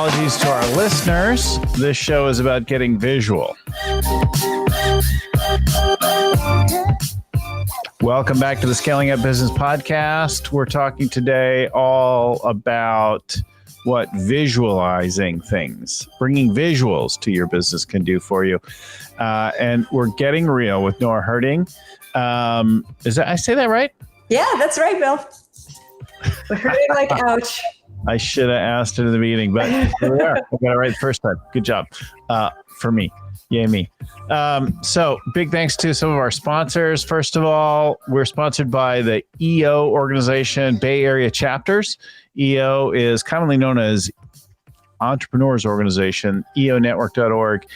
apologies to our listeners. This show is about getting visual. Welcome back to the Scaling Up Business Podcast. We're talking today all about what visualizing things, bringing visuals to your business can do for you. And we're getting real with Nora Herting. I say that right? Yeah, that's right, Bill. We're hurting like ouch. I should have asked it in the meeting, but here we are. I got it right the first time. Good job for me. Yay, me. So big thanks to some of our sponsors. First of all, we're sponsored by the EO organization, Bay Area Chapters. EO is commonly known as Entrepreneurs Organization. EOnetwork.org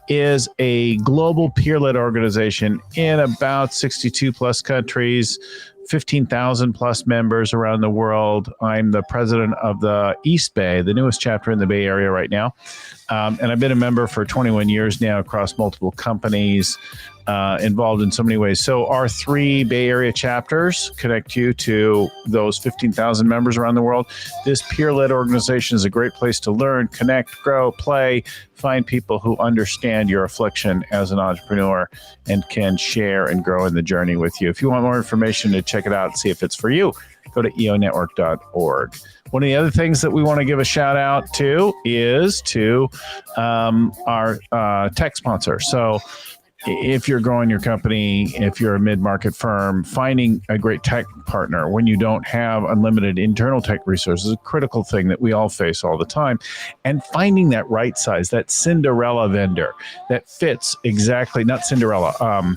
is a global peer-led organization in about 62 plus countries, 15,000 plus members around the world. I'm the president of the East Bay, the newest chapter in the Bay Area right now. And I've been a member for 21 years now across multiple companies, involved in so many ways. So our 3 Bay Area chapters connect you to those 15,000 members around the world. This peer-led organization is a great place to learn, connect, grow, play, find people who understand your affliction as an entrepreneur and can share and grow in the journey with you. If you want more information to check it out and see if it's for you, go to eonetwork.org. One of the other things that we want to give a shout out to is to our tech sponsor. So if you're growing your company, if you're a mid-market firm, finding a great tech partner when you don't have unlimited internal tech resources is a critical thing that we all face all the time. And finding that right size, that Cinderella vendor that fits exactly, not Cinderella,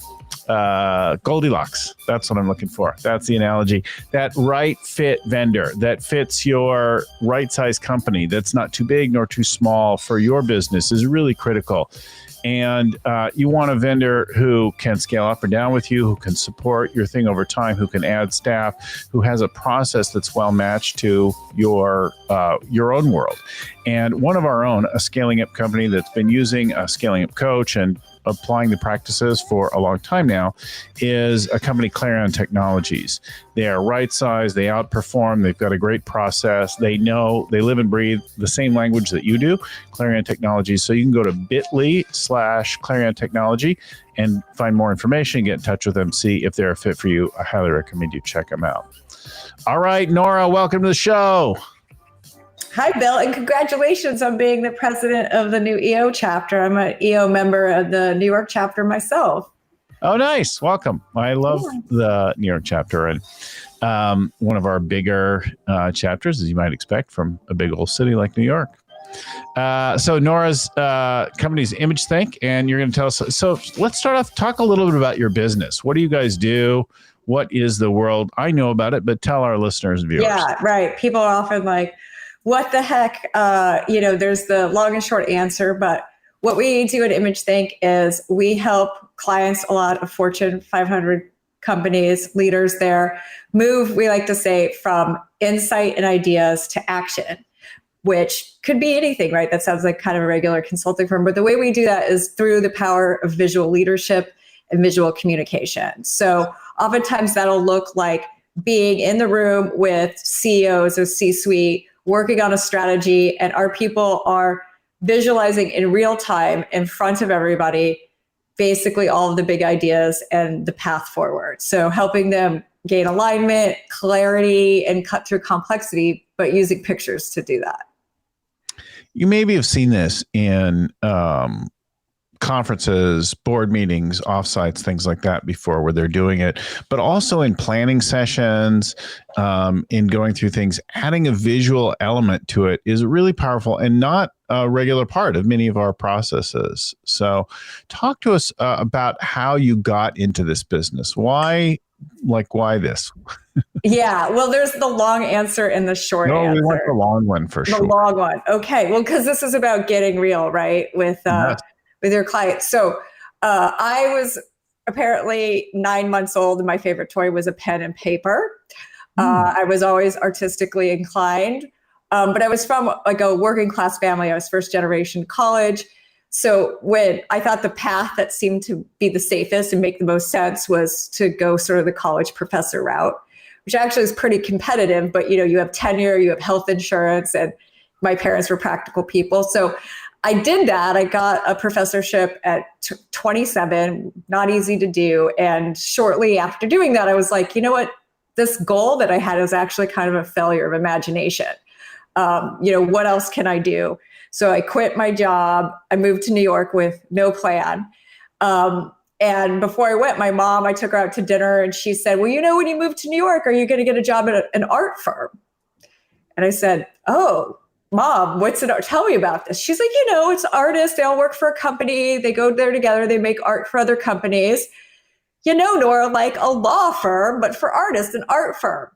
Goldilocks. That's what I'm looking for. That's the analogy. That right fit vendor that fits your right size company, that's not too big nor too small for your business, is really critical. And you want a vendor who can scale up or down with you, who can support your thing over time, who can add staff, who has a process that's well matched to your own world. And one of our own, a scaling up company that's been using a scaling up coach and applying the practices for a long time now, is a company, Clarion Technologies. They are right size, they outperform, they've got a great process, they know, they live and breathe the same language that you do, Clarion Technologies. So you can go to bit.ly/Clarion Technology and find more information, get in touch with them, see if they're a fit for you. I highly recommend you check them out. All right, Nora, welcome to the show. Hi, Bill, and congratulations on being the president of the new EO chapter. I'm an EO member of the New York chapter myself. Oh, nice. Welcome. I love the New York chapter, and one of our bigger chapters, as you might expect from a big old city like New York. So Nora's company's ImageThink, and you're going to tell us. So let's start off, talk a little bit about your business. What do you guys do? What is the world? I know about it, but tell our listeners and viewers. Yeah, right. People are often like, what the heck? There's the long and short answer, but what we do at ImageThink is we help clients, a lot of Fortune 500 companies, leaders there, move, we like to say, from insight and ideas to action, which could be anything, right? That sounds like kind of a regular consulting firm, but the way we do that is through the power of visual leadership and visual communication. So oftentimes that'll look like being in the room with CEOs or C-suite, working on a strategy, and our people are visualizing in real time in front of everybody, basically all of the big ideas and the path forward. So helping them gain alignment, clarity, and cut through complexity, but using pictures to do that. You maybe have seen this in conferences, board meetings, offsites, things like that before, where they're doing it, but also in planning sessions, in going through things, adding a visual element to it is really powerful and not a regular part of many of our processes. So talk to us about how you got into this business. Why this? Yeah, well, there's the long answer and the short answer. No, we want the long one for sure. The long one. Okay, well, because this is about getting real, right? With your clients. So I was apparently 9 months old and my favorite toy was a pen and paper. I was always artistically inclined, but I was from like a working class family. I was first generation college. So when I thought the path that seemed to be the safest and make the most sense was to go sort of the college professor route, which actually is pretty competitive, but you have tenure, you have health insurance, and my parents were practical people. So I did that. I got a professorship at 27, not easy to do. And shortly after doing that, I was like, you know what? This goal that I had is actually kind of a failure of imagination. What else can I do? So I quit my job. I moved to New York with no plan. And before I went, my mom, I took her out to dinner and she said, well, when you move to New York, are you going to get a job at an art firm? And I said, oh, Mom, what's an art? Tell me about this. She's like, it's artists. They all work for a company. They go there together. They make art for other companies. Nora, like a law firm, but for artists, an art firm.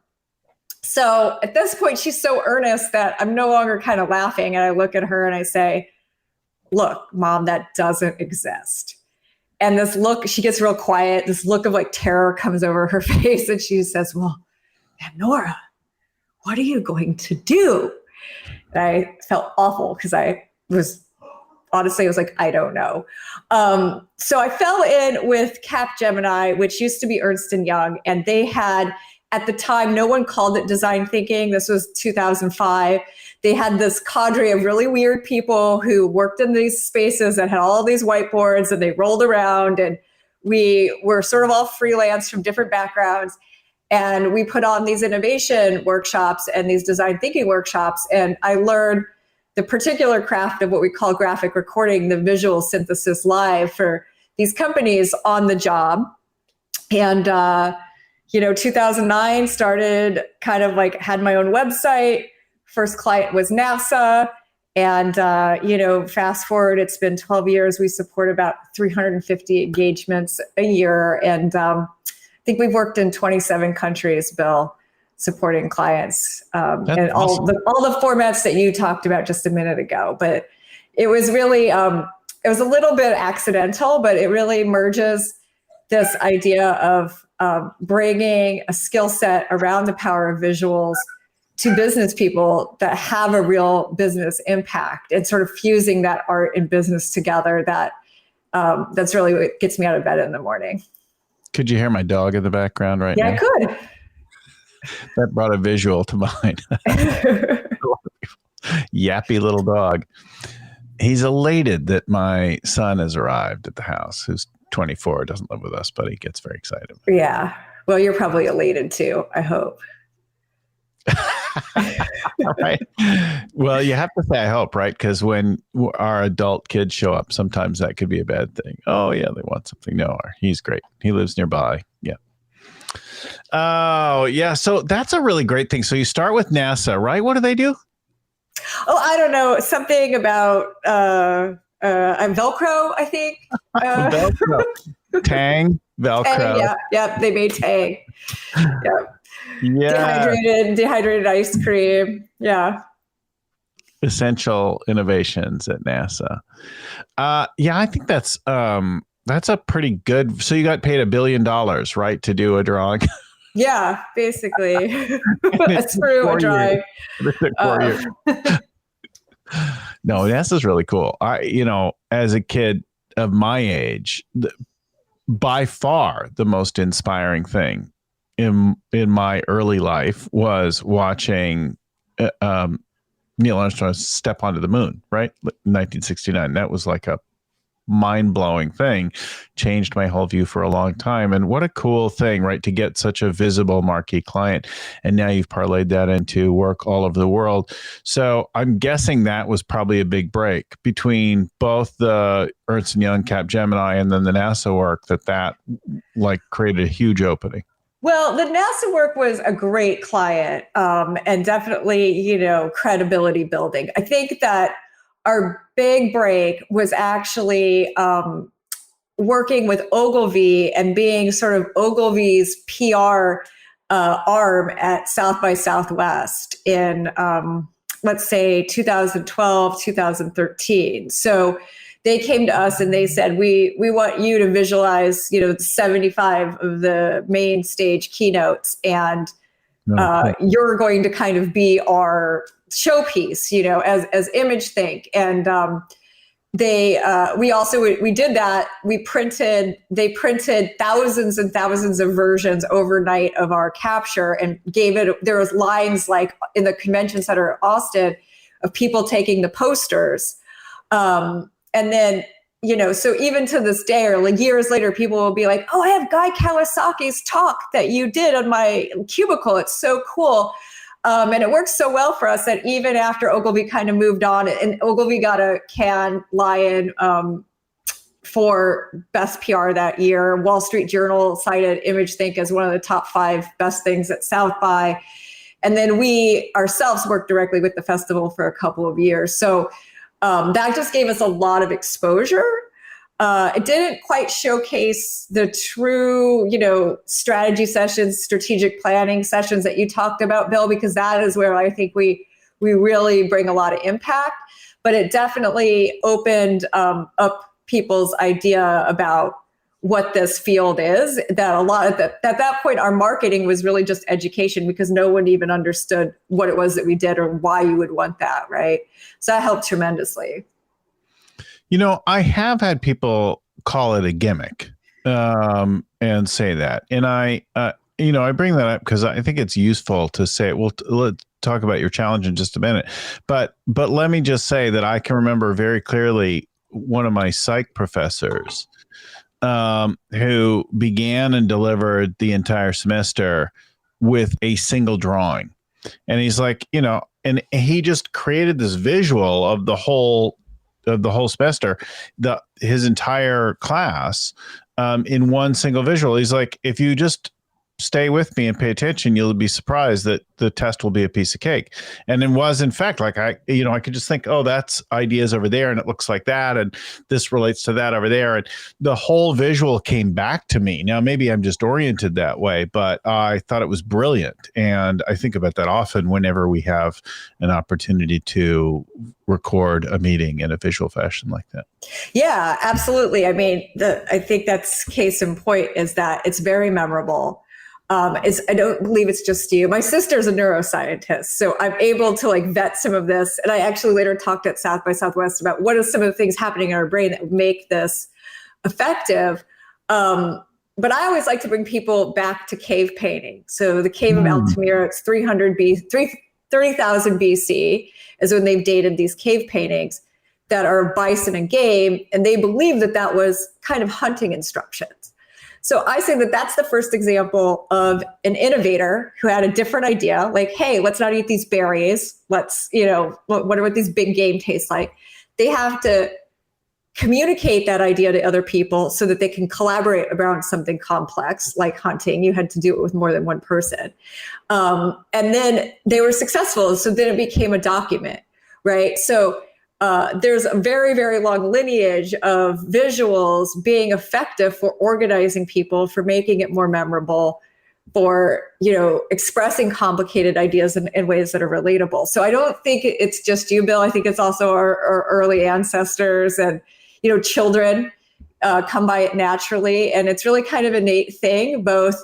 So at this point, she's so earnest that I'm no longer kind of laughing. And I look at her and I say, look, Mom, that doesn't exist. And this look, she gets real quiet. This look of like terror comes over her face. And she says, well, Nora, what are you going to do? And I felt awful because I was like, I don't know. So I fell in with Capgemini, which used to be Ernst & Young. And they had, at the time, no one called it design thinking. This was 2005. They had this cadre of really weird people who worked in these spaces that had all these whiteboards and they rolled around. And we were sort of all freelance from different backgrounds. And we put on these innovation workshops and these design thinking workshops. And I learned the particular craft of what we call graphic recording, the visual synthesis live for these companies on the job. And, 2009 started kind of like had my own website. First client was NASA. And, fast forward, it's been 12 years. We support about 350 engagements a year. And, I think we've worked in 27 countries, Bill, supporting clients, and awesome. all the formats that you talked about just a minute ago. But it was really, it was a little bit accidental, but it really merges this idea of bringing a skill set around the power of visuals to business people that have a real business impact and sort of fusing that art and business together. That's really what gets me out of bed in the morning. Could you hear my dog in the background right now? Yeah, I could. That brought a visual to mind. Yappy little dog. He's elated that my son has arrived at the house, who's 24, doesn't live with us, but he gets very excited. Yeah. Well, you're probably elated too, I hope. Right. Well, you have to say I hope, right? Because when our adult kids show up, sometimes that could be a bad thing. Oh, yeah, they want something. No, he's great. He lives nearby. Yeah. Oh, yeah. So that's a really great thing. So you start with NASA, right? What do they do? Oh, I don't know. Something about Velcro, I think. Velcro. Tang, Velcro. Tang, yeah. They made Tang. Yeah. Yeah. Dehydrated ice cream. Yeah. Essential innovations at NASA. I think that's a pretty good. So you got paid $1 billion, right, to do a drawing? Yeah, basically. A screw, a drawing. It took 4 years. No, NASA's really cool. As a kid of my age, by far the most inspiring thing in my early life was watching Neil Armstrong step onto the moon, right? 1969. That was like a mind-blowing thing, changed my whole view for a long time. And what a cool thing, right? To get such a visible marquee client. And now you've parlayed that into work all over the world. So I'm guessing that was probably a big break between both the Ernst & Young, Capgemini, and then the NASA work that like created a huge opening. Well, the NASA work was a great client, and definitely, credibility building. I think that our big break was actually working with Ogilvy and being sort of Ogilvy's PR arm at South by Southwest in, let's say, 2012, 2013. So they came to us and they said, we want you to visualize, 75 of the main stage keynotes, and you're going to kind of be our showpiece, as image think. And we did that. They printed thousands and thousands of versions overnight of our capture and gave it, there was lines like in the convention center at Austin, of people taking the posters. And then, so even to this day, or like years later, people will be like, oh, I have Guy Kawasaki's talk that you did on my cubicle. It's so cool. And it works so well for us that even after Ogilvy kind of moved on, and Ogilvy got a Cannes Lion for best PR that year. Wall Street Journal cited ImageThink as one of the top 5 best things at South by. And then we ourselves worked directly with the festival for a couple of years. So that just gave us a lot of exposure. It didn't quite showcase the true, strategy sessions, strategic planning sessions that you talked about, Bill, because that is where I think we really bring a lot of impact. But it definitely opened up people's idea about what this field is. That a lot of at that point, our marketing was really just education, because no one even understood what it was that we did or why you would want that, right? So that helped tremendously. I have had people call it a gimmick and say that. And I bring that up because I think it's useful to say, well, let's talk about your challenge in just a minute. But let me just say that I can remember very clearly one of my psych professors who began and delivered the entire semester with a single drawing. And he's like, and he just created this visual of the whole semester, his entire class in one single visual. He's like, if you just stay with me and pay attention, you'll be surprised that the test will be a piece of cake. And it was, in fact, like I could just think, oh, that's ideas over there, and it looks like that, and this relates to that over there, and the whole visual came back to me. Now, maybe I'm just oriented that way, but I thought it was brilliant, and I think about that often whenever we have an opportunity to record a meeting in a visual fashion like that. Yeah, absolutely. I mean, I think that's case in point is that it's very memorable. I don't believe it's just you. My sister's a neuroscientist, so I'm able to vet some of this. And I actually later talked at South by Southwest about what are some of the things happening in our brain that would make this effective. But I always like to bring people back to cave painting. So the cave of Altamira, it's 30,000 BC is when they've dated these cave paintings that are bison and game. And they believe that was kind of hunting instructions. So I say that that's the first example of an innovator who had a different idea, like, hey, let's not eat these berries. Let's, what these big game taste like? They have to communicate that idea to other people so that they can collaborate around something complex like hunting. You had to do it with more than one person. And then they were successful. So then it became a document, right? So there's a very, very long lineage of visuals being effective for organizing people, for making it more memorable, for, expressing complicated ideas in ways that are relatable. So I don't think it's just you, Bill. I think it's also our early ancestors and, children come by it naturally. And it's really kind of an innate thing, both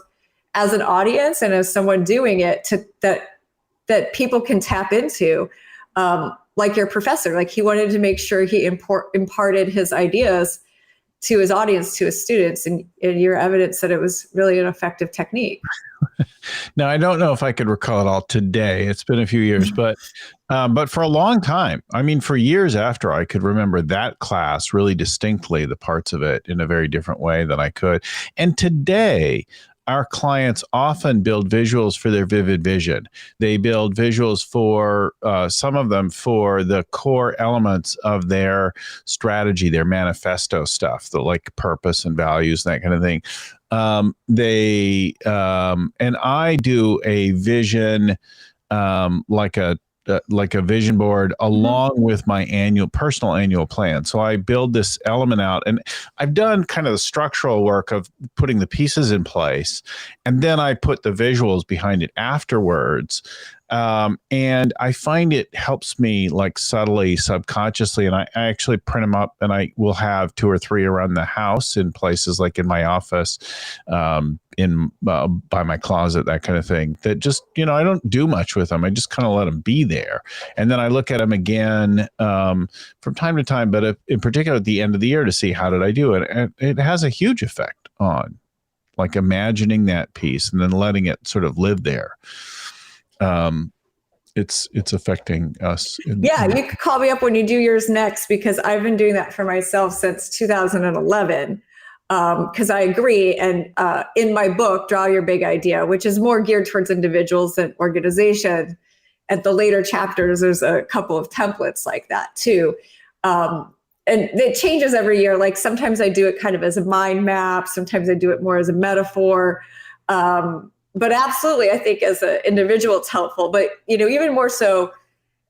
as an audience and as someone doing it, that people can tap into. Like your professor, he wanted to make sure he imparted his ideas to his audience, to his students, and your evidence that it was really an effective technique. Now, I don't know if I could recall it all today. It's been a few years, but for a long time, for years after, I could remember that class really distinctly, the parts of it in a very different way than I could. And today, our clients often build visuals for their vivid vision. They build visuals for some of them for the core elements of their strategy, their manifesto stuff, the purpose and values, that kind of thing. And I do a vision like a vision board along with my personal annual plan. So I build this element out, and I've done kind of the structural work of putting the pieces in place, and then I put the visuals behind it afterwards. And I find it helps me subtly, subconsciously, and I actually print them up, and I will have 2 or 3 around the house in places like in my office, by my closet, that kind of thing, that just, I don't do much with them. I just kind of let them be there. And then I look at them again from time to time, but in particular at the end of the year to see how did I do it. And it has a huge effect on imagining that piece and then letting it sort of live there. it's affecting us. Yeah, you could call me up when you do yours next, because I've been doing that for myself since 2011. Because I agree. And in my book, Draw Your Big Idea, which is more geared towards individuals than organizations, at the later chapters, there's a couple of templates like that too. And it changes every year. Like sometimes I do it kind of as a mind map. Sometimes I do it more as a metaphor. But absolutely, I think as an individual, it's helpful. But, even more so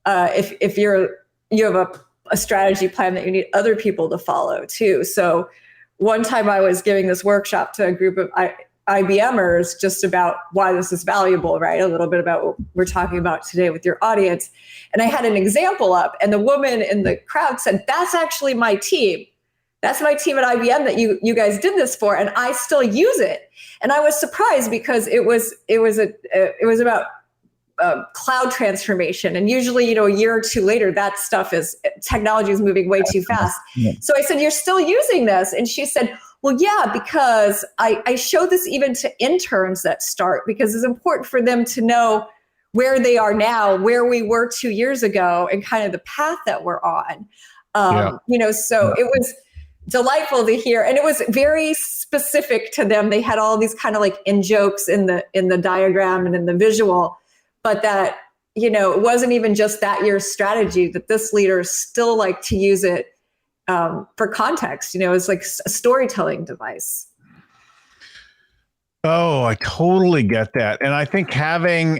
if you have a strategy plan that you need other people to follow too. So one time I was giving this workshop to a group of IBMers just about why this is valuable, right? A little bit about what we're talking about today with your audience. And I had an example up, and the woman in the crowd said, "That's actually my team. That's my team at IBM that you guys did this for, and I still use it." And I was surprised because it was about cloud transformation. And usually, a year or two later, that technology is moving way too fast. Yeah. So I said, "You're still using this?" And she said, "Well, yeah, because I show this even to interns that start, because it's important for them to know where they are now, where we were 2 years ago, and kind of the path that we're on." So it was delightful to hear. And it was very specific to them. They had all these kind of like in jokes in the diagram and in the visual, but that, it wasn't even just that year's strategy, that this leader still like to use it for context. It's like a storytelling device. Oh, I totally get that. And I think having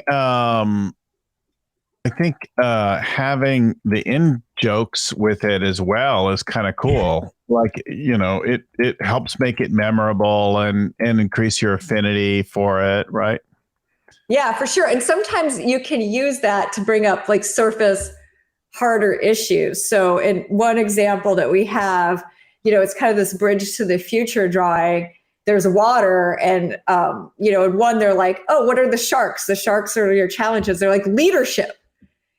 the in jokes with it as well is kind of cool. Like, it helps make it memorable and increase your affinity for it, right? Yeah, for sure. And sometimes you can use that to bring up like surface harder issues. So in one example that we have, it's kind of this bridge to the future drawing. There's water, and in one they're like, "Oh, what are the sharks? The sharks are your challenges." They're like leadership.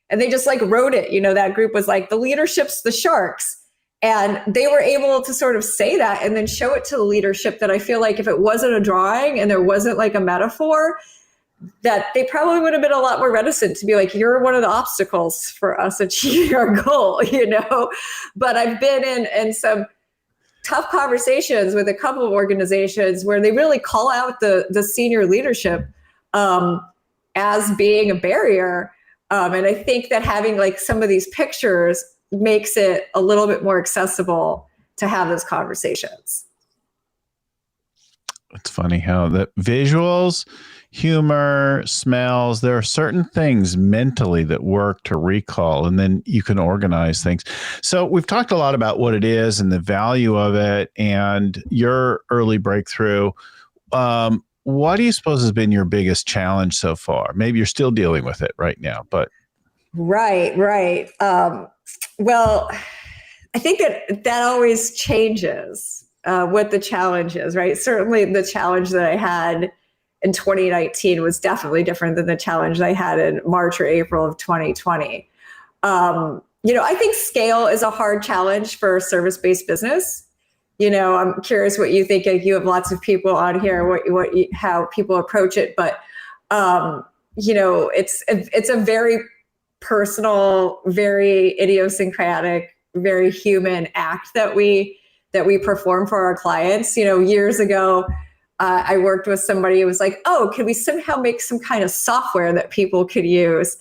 And they just like wrote it, that group was like, the leadership's the sharks. And they were able to sort of say that and then show it to the leadership, that I feel like if it wasn't a drawing and there wasn't like a metaphor, that they probably would have been a lot more reticent to be like, "You're one of the obstacles for us achieving our goal," But I've been in some tough conversations with a couple of organizations where they really call out the senior leadership as being a barrier. And I think that having like some of these pictures makes it a little bit more accessible to have those conversations. It's funny how the visuals, humor, smells, there are certain things mentally that work to recall, and then you can organize things. So we've talked a lot about what it is and the value of it and your early breakthrough. What do you suppose has been your biggest challenge so far? Maybe you're still dealing with it right now, but. Right. Well, I think that always changes what the challenge is, right? Certainly the challenge that I had in 2019 was definitely different than the challenge I had in March or April of 2020. I think scale is a hard challenge for a service-based business. I'm curious what you think. You have lots of people on here, how people approach it, but it's a very personal, very idiosyncratic, very human act that we perform for our clients. Years ago, I worked with somebody who was like, "Oh, could we somehow make some kind of software that people could use?"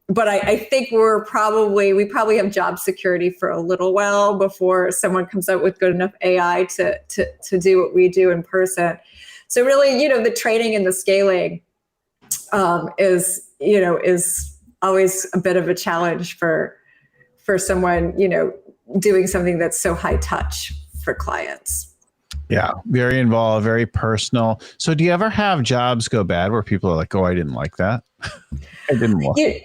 But I think we probably have job security for a little while before someone comes out with good enough AI to do what we do in person. So really, the training and the scaling is always a bit of a challenge for someone, doing something that's so high touch for clients. Yeah, very involved, very personal. So do you ever have jobs go bad where people are like, "Oh, I didn't like that. I didn't want it."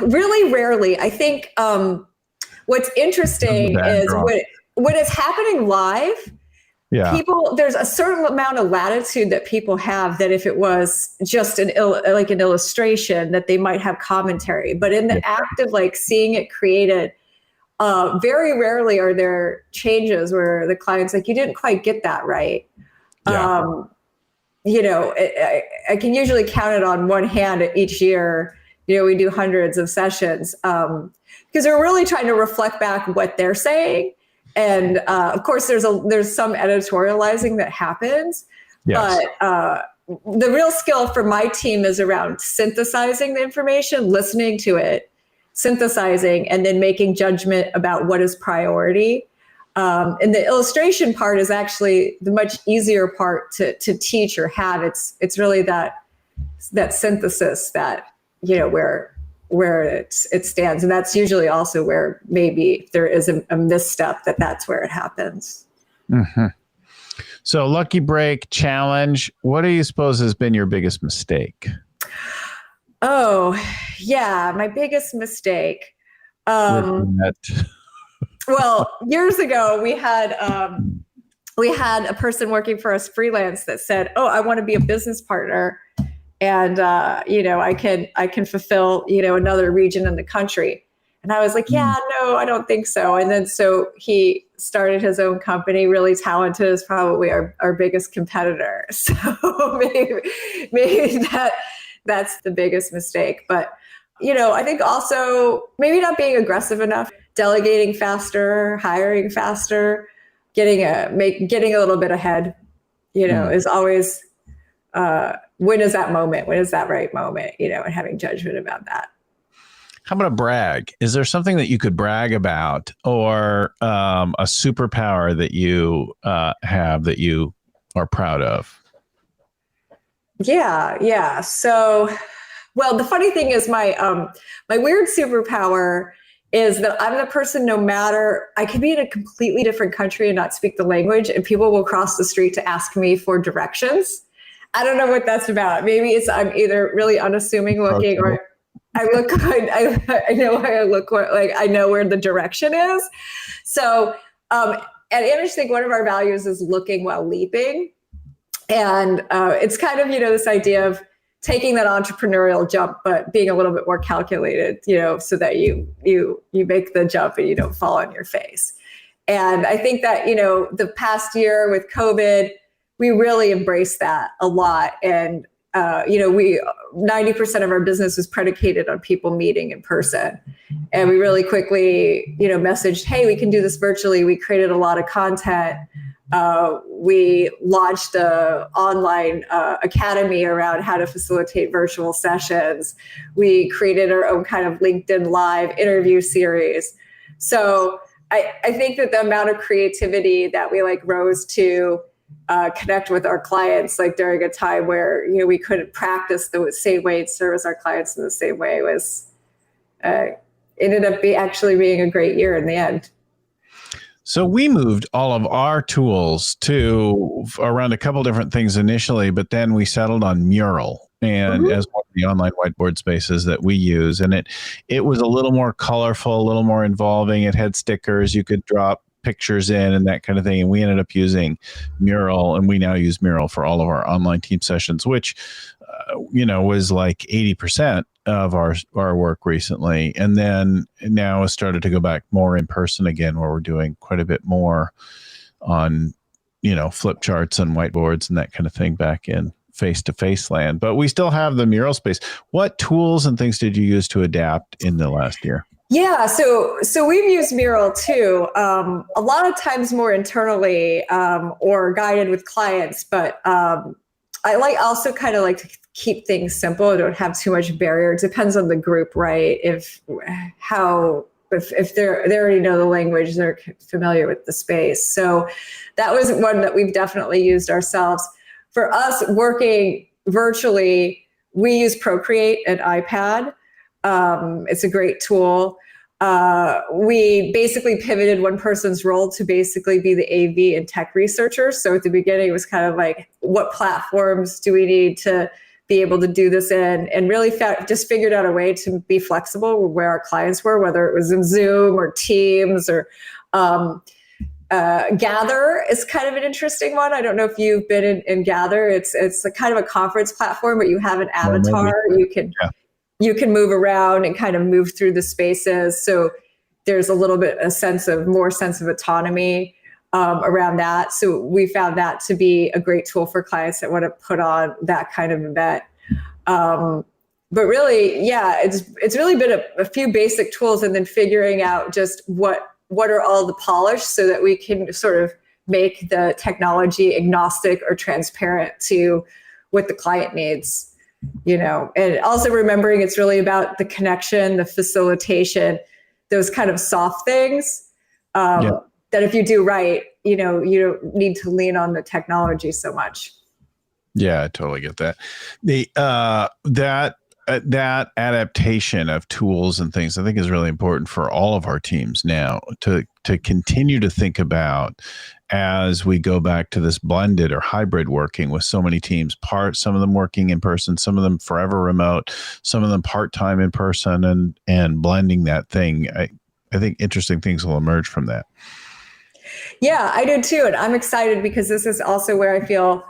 Really rarely. I think what's interesting is when it's happening live, there's a certain amount of latitude that people have, that if it was just an illustration, that they might have commentary. But in the act of like seeing it created, very rarely are there changes where the client's like, "You didn't quite get that right." I can usually count it on one hand each year. We do hundreds of sessions because we're really trying to reflect back what they're saying. And of course, there's some editorializing that happens, Yes. but the real skill for my team is around synthesizing the information, listening to it, synthesizing, and then making judgment about what is priority. And the illustration part is actually the much easier part to teach or have. It's really that synthesis that, where it stands. And that's usually also where maybe if there is a misstep, that's where it happens. Mm-hmm. So lucky break challenge. What do you suppose has been your biggest mistake? Oh, yeah. My biggest mistake. Well, years ago, we had a person working for us freelance that said, "Oh, I want to be a business partner, and I can fulfill another region in the country." And I was like, "Yeah, no, I don't think so." And then so he started his own company. Really talented, is probably our biggest competitor. So maybe that's the biggest mistake. But I think also maybe not being aggressive enough. Delegating faster, hiring faster, getting a little bit ahead, is always, when is that moment? When is that right moment? And having judgment about that. How about a brag? Is there something that you could brag about, or a superpower that you have that you are proud of? Yeah. So, well, the funny thing is my weird superpower is that I'm the person, no matter, I could be in a completely different country and not speak the language, and people will cross the street to ask me for directions. I don't know what that's about. Maybe it's I'm either really unassuming looking, or I know I look like I know where the direction is. So at Image Think, one of our values is looking while leaping. And it's kind of, this idea of taking that entrepreneurial jump, but being a little bit more calculated, so that you make the jump and you don't fall on your face. And I think that, the past year with COVID, we really embraced that a lot. And, 90% of our business was predicated on people meeting in person. And we really quickly, messaged, hey, we can do this virtually. We created a lot of content. We launched an online academy around how to facilitate virtual sessions. We created our own kind of LinkedIn Live interview series. So I think that the amount of creativity that we rose to connect with our clients, during a time where, we couldn't practice the same way and service our clients in the same way was, ended up actually being a great year in the end. So we moved all of our tools to around a couple different things initially, but then we settled on Mural and as one of the online whiteboard spaces that we use. And it was a little more colorful, a little more involving. It had stickers. You could drop pictures in and that kind of thing. And we ended up using Mural, and we now use Mural for all of our online team sessions, which, was like 80% of our work recently. And then now has started to go back more in person again, where we're doing quite a bit more on, flip charts and whiteboards and that kind of thing back in face-to-face land. But we still have the Mural space. What tools and things did you use to adapt in the last year? Yeah, so we've used Mural too, a lot of times more internally or guided with clients, but I also kind of like to keep things simple. I don't have too much barrier. It depends on the group, right? If they already know the language, they're familiar with the space. So that was one that we've definitely used ourselves. For us working virtually, we use Procreate and iPad. It's a great tool. We basically pivoted one person's role to basically be the AV and tech researcher. So at the beginning, it was kind of like, what platforms do we need to be able to do this in? And really just figured out a way to be flexible where our clients were, whether it was in Zoom or Teams or Gather is kind of an interesting one. I don't know if you've been in Gather. It's a kind of a conference platform, but you have an avatar. You can move around and kind of move through the spaces. So there's a little bit more sense of autonomy. around that. So we found that to be a great tool for clients that want to put on that kind of event. But really, yeah, it's really been a few basic tools, and then figuring out just what are all the polish so that we can sort of make the technology agnostic or transparent to what the client needs, and also remembering it's really about the connection, the facilitation, those kind of soft things. That if you do right, you don't need to lean on the technology so much. Yeah, I totally get that. That adaptation of tools and things, I think, is really important for all of our teams now to continue to think about as we go back to this blended or hybrid working with so many teams, some of them working in person, some of them forever remote, some of them part-time in person, and blending that thing. I think interesting things will emerge from that. Yeah, I do too. And I'm excited because this is also where I feel,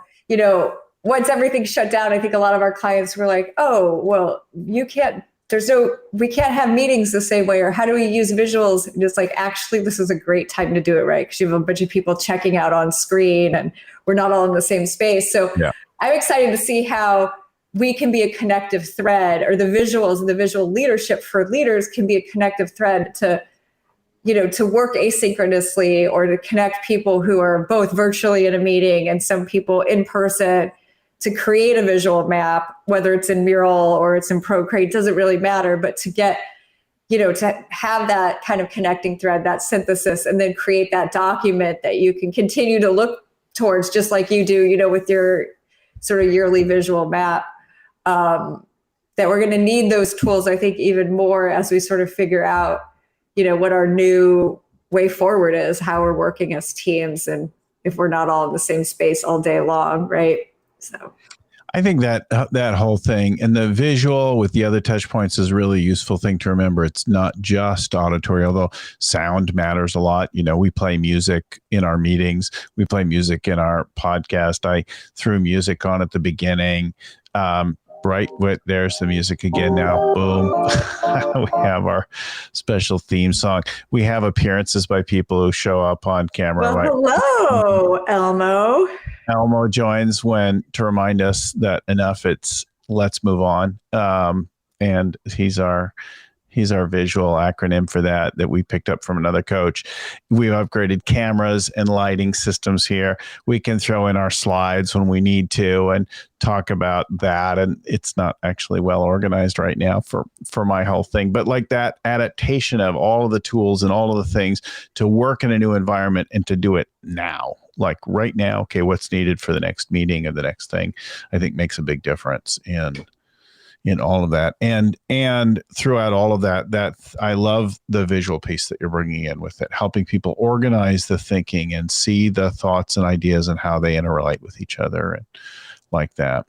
once everything shut down, I think a lot of our clients were like, oh, well, we can't have meetings the same way, or how do we use visuals? And it's like, actually, this is a great time to do it, right? Because you have a bunch of people checking out on screen and we're not all in the same space. So yeah. I'm excited to see how we can be a connective thread, or the visuals and the visual leadership for leaders can be a connective thread to work asynchronously, or to connect people who are both virtually in a meeting and some people in person, to create a visual map, whether it's in Mural or it's in Procreate, doesn't really matter, but to get, to have that kind of connecting thread, that synthesis, and then create that document that you can continue to look towards, just like you do, with your sort of yearly visual map, that we're going to need those tools, I think, even more as we sort of figure out, what our new way forward is, how we're working as teams, and if we're not all in the same space all day long, right? So I think that whole thing and the visual with the other touch points is a really useful thing to remember. It's not just auditory, although sound matters a lot. We play music in our meetings. We play music in our podcast. I threw music on at the beginning. Right, there's the music again now. Boom. We have our special theme song. We have appearances by people who show up on camera. Well, hello, Elmo. Elmo joins to remind us that enough. Let's move on. And he's our visual acronym for that we picked up from another coach. We've upgraded cameras and lighting systems here. We can throw in our slides when we need to and talk about that. And it's not actually well organized right now for my whole thing. But like that adaptation of all of the tools and all of the things to work in a new environment and to do it now. Like right now, okay, what's needed for the next meeting or the next thing, I think makes a big difference in all of that. And throughout all of that I love the visual piece that you're bringing in with it, helping people organize the thinking and see the thoughts and ideas and how they interrelate with each other and like that.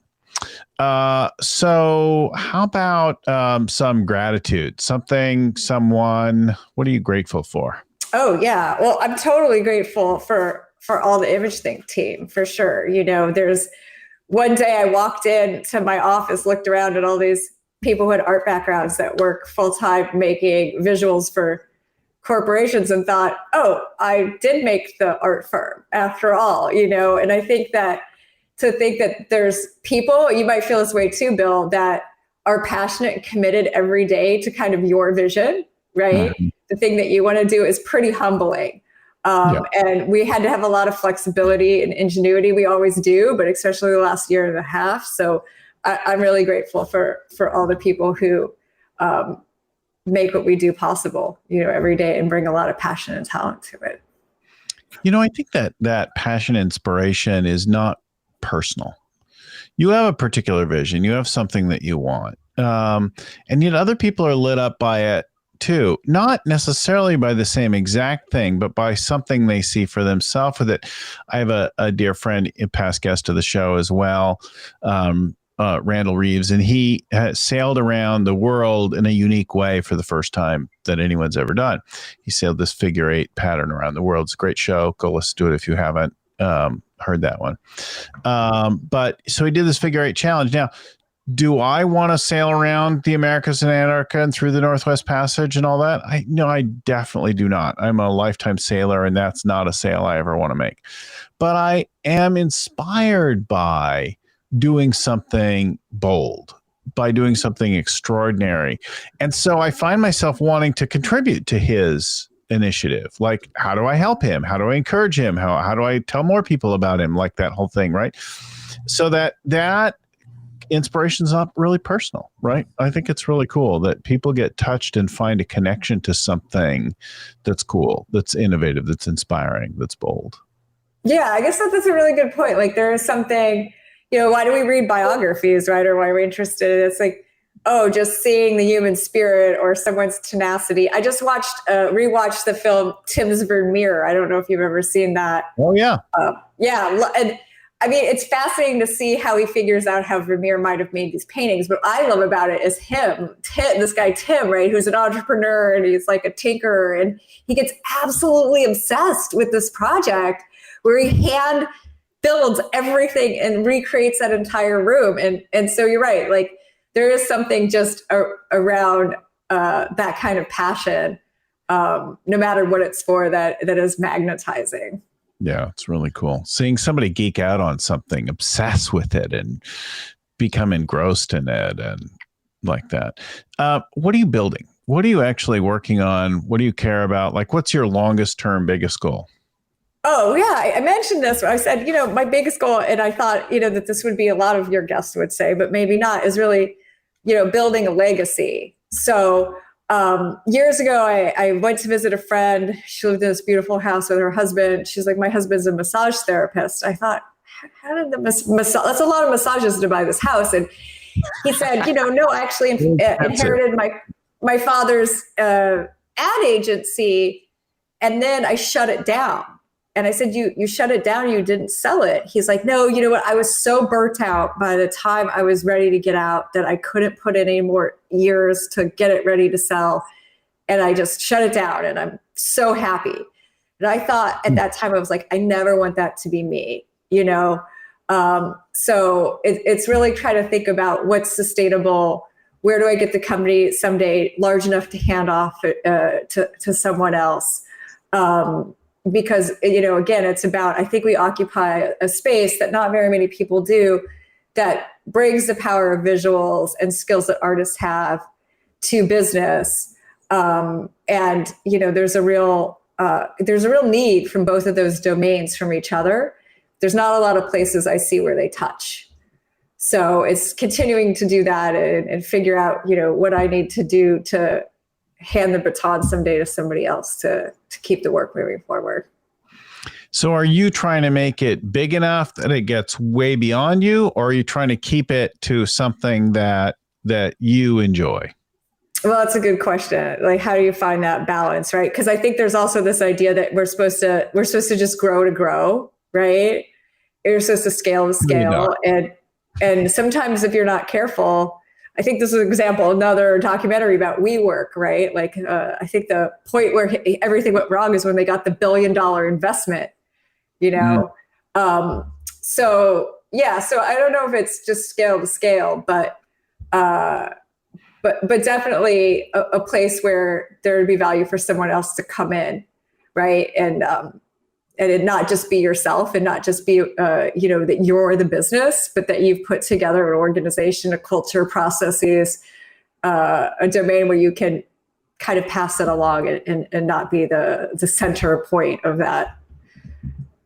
So how about some gratitude, someone, what are you grateful for? Oh yeah. Well, I'm totally grateful for all the ImageThink team, for sure. There's one day I walked into my office, looked around at all these people who had art backgrounds that work full-time making visuals for corporations, and thought, oh, I did make the art firm after all, and I think that there's people, you might feel this way too, Bill, that are passionate and committed every day to kind of your vision, right? Mm-hmm. The thing that you want to do is pretty humbling. And we had to have a lot of flexibility and ingenuity. We always do, but especially the last year and a half. So I'm really grateful for all the people who make what we do possible, every day, and bring a lot of passion and talent to it. I think that passion, inspiration is not personal. You have a particular vision. You have something that you want. And yet other people are lit up by it too, not necessarily by the same exact thing, but by something they see for themselves with it. I have a dear friend, a past guest of the show as well, Randall Reeves, and he has sailed around the world in a unique way for the first time that anyone's ever done. He sailed this figure 8 pattern around the world. It's a great show. Go listen to it if you haven't heard that one. But so he did this figure 8 challenge. Now, Do I want to sail around the Americas and Antarctica and through the Northwest Passage and all that? I definitely do not. I'm a lifetime sailor, and that's not a sail I ever want to make. But I am inspired by doing something bold, by doing something extraordinary. And so I find myself wanting to contribute to his initiative. Like, how do I help him? How do I encourage him? How do I tell more people about him? Like that whole thing, right? So that inspiration is not really personal, right? I think it's really cool that people get touched and find a connection to something that's cool, that's innovative, that's inspiring, that's bold. Yeah, I guess that's a really good point. Like there is something, why do we read biographies, right? Or why are we interested? It's like, just seeing the human spirit or someone's tenacity. I just rewatched the film Tim's Vermeer. I don't know if you've ever seen that. Oh, yeah. Yeah. And I mean, it's fascinating to see how he figures out how Vermeer might have made these paintings. What I love about it is this guy, Tim, right, who's an entrepreneur and he's like a tinkerer. And he gets absolutely obsessed with this project where he hand builds everything and recreates that entire room. And so you're right. Like there is something just around that kind of passion, no matter what it's for, that is magnetizing. Yeah, it's really cool. Seeing somebody geek out on something, obsess with it, and become engrossed in it and like that. What are you building? What are you actually working on? What do you care about? Like, what's your longest term, biggest goal? Oh, yeah. I mentioned this. I said, my biggest goal, and I thought, that this would be a lot of your guests would say, but maybe not, is really, building a legacy. So years ago, I went to visit a friend. She lived in this beautiful house with her husband. She's like, my husband's a massage therapist. I thought, how did the massage, that's a lot of massages to buy this house. And he said, no, I actually inherited my father's ad agency. And then I shut it down. And I said, you shut it down, you didn't sell it. He's like, no, you know what? I was so burnt out by the time I was ready to get out that I couldn't put in any more years to get it ready to sell. And I just shut it down and I'm so happy. And I thought at that time, I was like, I never want that to be me, So it's really trying to think about what's sustainable. Where do I get the company someday large enough to hand off to someone else? Because, again, it's about, I think we occupy a space that not very many people do that brings the power of visuals and skills that artists have to business. And, there's a real need from both of those domains from each other. There's not a lot of places I see where they touch. So it's continuing to do that and figure out, what I need to do to hand the baton someday to somebody else to keep the work moving forward. So are you trying to make it big enough that it gets way beyond you, or are you trying to keep it to something that you enjoy? Well, that's a good question. Like, how do you find that balance, right? Because I think there's also this idea that we're supposed to just grow to grow, right? You're supposed to scale to scale. And sometimes if you're not careful, I think this is an example, another documentary about WeWork, right? Like, I think the point where everything went wrong is when they got the $1 billion investment, Mm-hmm. So I don't know if it's just scale to scale, but definitely a place where there would be value for someone else to come in, right? And it not just be yourself and not just be, that you're the business, but that you've put together an organization, a culture, processes, a domain where you can kind of pass it along and not be the center point of that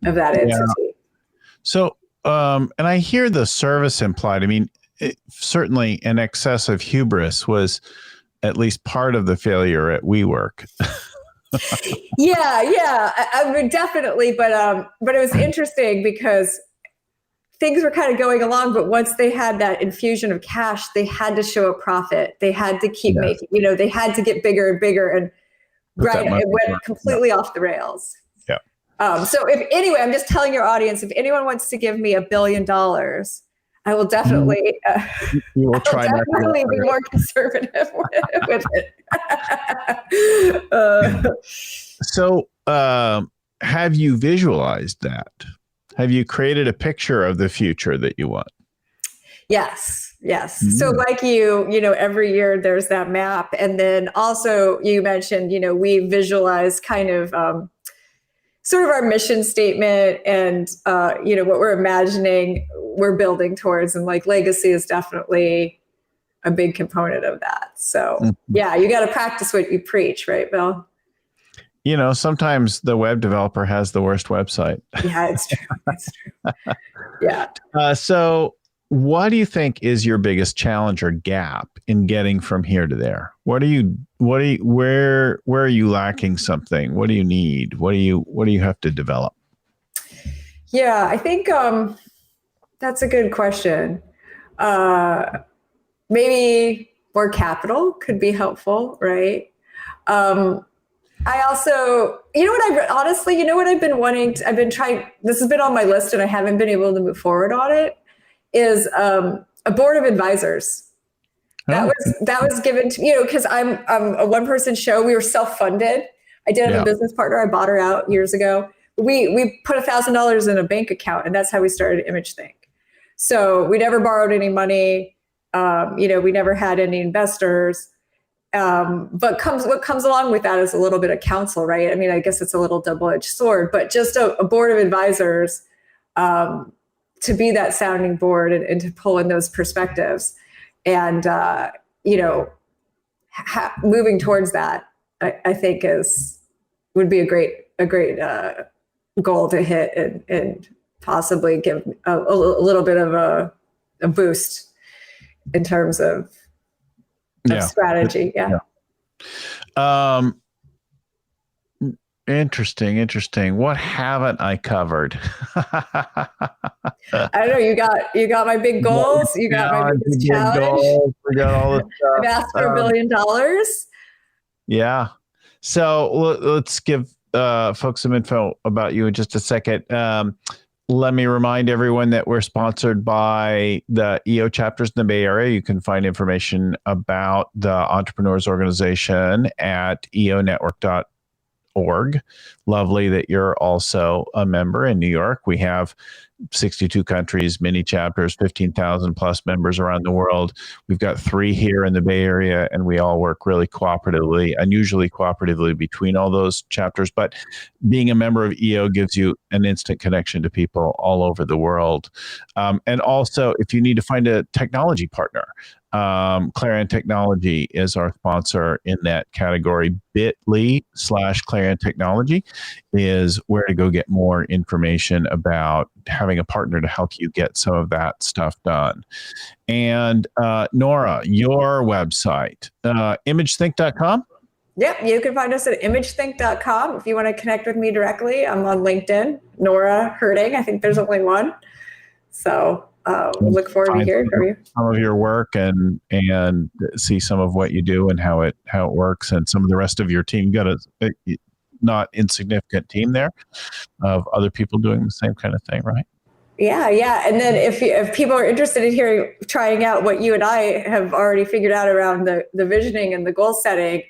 entity. Yeah. So, and I hear the service implied. I mean, certainly an excess of hubris was at least part of the failure at WeWork. Yeah. I mean, definitely. But it was interesting because things were kind of going along, but once they had that infusion of cash, they had to show a profit. They had to keep making, they had to get bigger and bigger, and it went completely off the rails. Yeah. So I'm just telling your audience, if anyone wants to give me $1 billion, I will definitely, you will try definitely be more conservative with it. So, have you visualized that? Have you created a picture of the future that you want? Yes. So like every year there's that map. And then also you mentioned, we visualize kind of sort of our mission statement and, what we're imagining we're building towards. And like legacy is definitely a big component of that. So yeah, you got to practice what you preach, right, Bill? Sometimes the web developer has the worst website. Yeah, it's true. Yeah. So what do you think is your biggest challenge or gap in getting from here to there? Where are you lacking something? What do you need? What do you have to develop? Yeah, I think that's a good question. Maybe more capital could be helpful, right? I also, I've been wanting to, I've been trying, this has been on my list and I haven't been able to move forward on it, is a board of advisors. That was given to me, because I'm a one-person show. We were self-funded. I did have a business partner. I bought her out years ago. We put $1,000 in a bank account, and that's how we started ImageThink. So we never borrowed any money. We never had any investors. But what comes along with that is a little bit of counsel, right? I mean, I guess it's a little double-edged sword, but just a board of advisors to be that sounding board and to pull in those perspectives. And, moving towards that, I think would be a great goal to hit and possibly give a little bit of a boost in terms of strategy. Yeah. Interesting. What haven't I covered? I don't know. You got my big goals. You got my biggest challenge. We got all the stuff. I've asked for $1 billion. Yeah. So let's give folks some info about you in just a second. Let me remind everyone that we're sponsored by the EO chapters in the Bay Area. You can find information about the Entrepreneurs Organization at eonetwork.org. Lovely that you're also a member in New York. We have 62 countries, many chapters, 15,000 plus members around the world. We've got 3 here in the Bay Area, and we all work really cooperatively, unusually cooperatively between all those chapters. But being a member of EO gives you an instant connection to people all over the world. And also, if you need to find a technology partner, Clarion Technology is our sponsor in that category. bit.ly/Clarion Technology is where to go get more information about having a partner to help you get some of that stuff done. And Nora, your website, imagethink.com? Yep, you can find us at imagethink.com. If you want to connect with me directly, I'm on LinkedIn, Nora Herting. I think there's only one. So look forward to hearing from you. Some of your work and see some of what you do and how it works, and some of the rest of your team. You got a not insignificant team there of other people doing the same kind of thing, right? Yeah. And then if people are interested in trying out what you and I have already figured out around the visioning and the goal setting,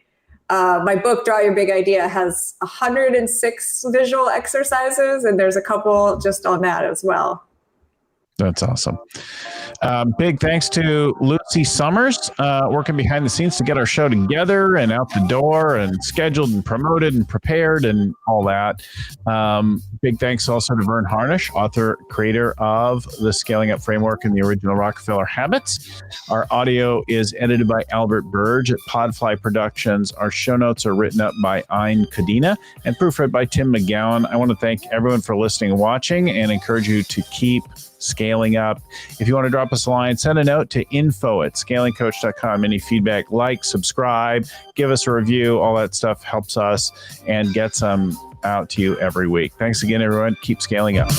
my book, Draw Your Big Idea, has 106 visual exercises, and there's a couple just on that as well. That's awesome. Big thanks to Lucy Summers, working behind the scenes to get our show together and out the door and scheduled and promoted and prepared and all that. Big thanks also to Vern Harnish, author, creator of the Scaling Up Framework and the original Rockefeller Habits. Our audio is edited by Albert Burge at Podfly Productions. Our show notes are written up by Ayn Kadina and proofread by Tim McGowan. I want to thank everyone for listening and watching and encourage you to keep scaling up. If you want to drop us a line, send a note to info@scalingcoach.com. Any feedback, like, subscribe, give us a review. All that stuff helps us and gets them out to you every week. Thanks again, everyone. Keep scaling up.